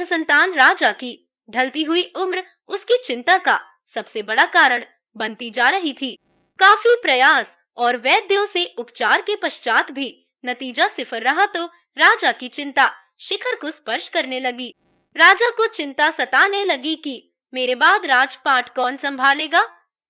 संतान राजा की ढलती हुई उम्र उसकी चिंता का सबसे बड़ा कारण बनती जा रही थी। काफी प्रयास और वैद्यों से उपचार के पश्चात भी नतीजा सिफर रहा तो राजा की चिंता शिखर को स्पर्श करने लगी। राजा को चिंता सताने लगी कि मेरे बाद राजपाट कौन संभालेगा।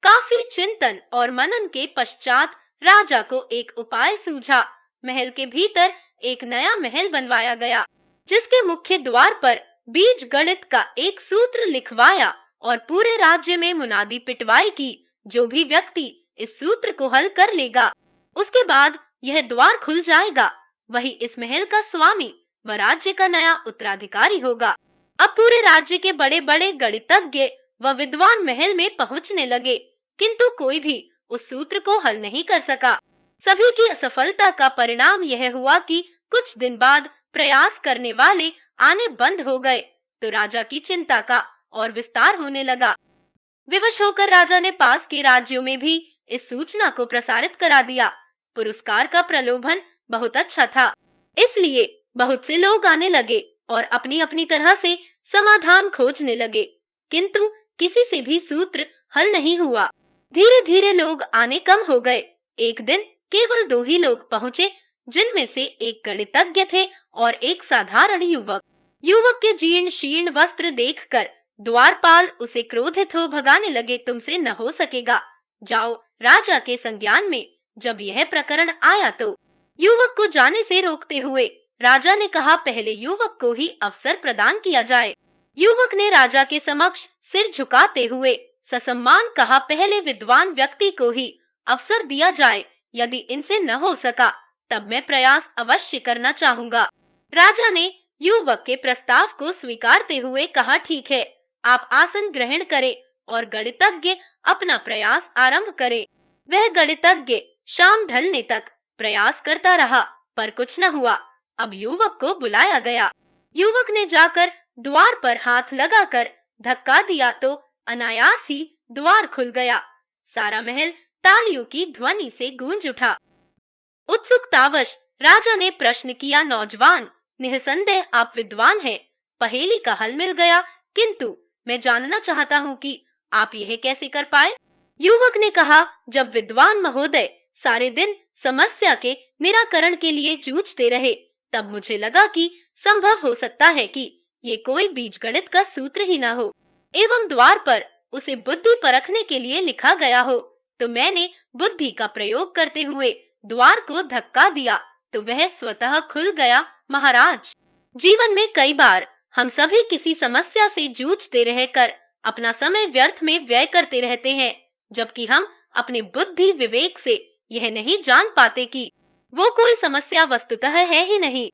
काफी चिंतन और मनन के पश्चात राजा को एक उपाय सूझा। महल के भीतर एक नया महल बनवाया गया, जिसके मुख्य द्वार पर बीज गणित का एक सूत्र लिखवाया और पूरे राज्य में मुनादी पिटवाई कि जो भी व्यक्ति इस सूत्र को हल कर लेगा, उसके बाद यह द्वार खुल जाएगा, वही इस महल का स्वामी व राज्य का नया उत्तराधिकारी होगा। अब पूरे राज्य के बड़े बड़े गणितज्ञ व विद्वान महल में पहुंचने लगे, किंतु कोई भी उस सूत्र को हल नहीं कर सका। सभी की असफलता का परिणाम यह हुआ कि कुछ दिन बाद प्रयास करने वाले आने बंद हो गए, तो राजा की चिंता का और विस्तार होने लगा। विवश होकर राजा ने पास के राज्यों में भी इस सूचना को प्रसारित करा दिया। पुरस्कार का प्रलोभन बहुत अच्छा था, इसलिए बहुत से लोग आने लगे और अपनी अपनी तरह से समाधान खोजने लगे, किंतु किसी से भी सूत्र हल नहीं हुआ। धीरे धीरे लोग आने कम हो गए। एक दिन केवल 2 ही लोग पहुँचे, जिनमें से एक गणितज्ञ थे और एक साधारण युवक। युवक के जीर्ण शीर्ण वस्त्र देखकर द्वारपाल उसे क्रोधित हो भगाने लगे। तुमसे न हो सकेगा, जाओ राजा के संज्ञान में। जब यह प्रकरण आया तो युवक को जाने से रोकते हुए राजा ने कहा, पहले युवक को ही अवसर प्रदान किया जाए। युवक ने राजा के समक्ष सिर झुकाते हुए ससम्मान कहा, पहले विद्वान व्यक्ति को ही अवसर दिया जाए। यदि इनसे न हो सका तब मैं प्रयास अवश्य करना चाहूंगा। राजा ने युवक के प्रस्ताव को स्वीकारते हुए कहा, ठीक है, आप आसन ग्रहण करें और गणितज्ञ अपना प्रयास आरंभ करे। वह गणितज्ञ शाम ढलने तक प्रयास करता रहा, पर कुछ न हुआ। अब युवक को बुलाया गया। युवक ने जाकर द्वार पर हाथ लगाकर धक्का दिया तो अनायास ही द्वार खुल गया। सारा महल तालियों की ध्वनि से गूंज उठा। उत्सुकतावश राजा ने प्रश्न किया, नौजवान, निसंदेह आप विद्वान हैं, पहेली का हल मिल गया, किंतु मैं जानना चाहता हूँ कि आप यह कैसे कर पाए। युवक ने कहा, जब विद्वान महोदय सारे दिन समस्या के निराकरण के लिए जूझते रहे, तब मुझे लगा कि संभव हो सकता है कि ये कोई बीजगणित का सूत्र ही न हो एवं द्वार पर उसे बुद्धि परखने के लिए लिखा गया हो, तो मैंने बुद्धि का प्रयोग करते हुए द्वार को धक्का दिया तो वह स्वतः खुल गया। महाराज, जीवन में कई बार हम सभी किसी समस्या से जूझते रहकर अपना समय व्यर्थ में व्यय करते रहते हैं, जबकि हम अपने बुद्धि विवेक से यह नहीं जान पाते कि वो कोई समस्या वस्तुतः है ही नहीं।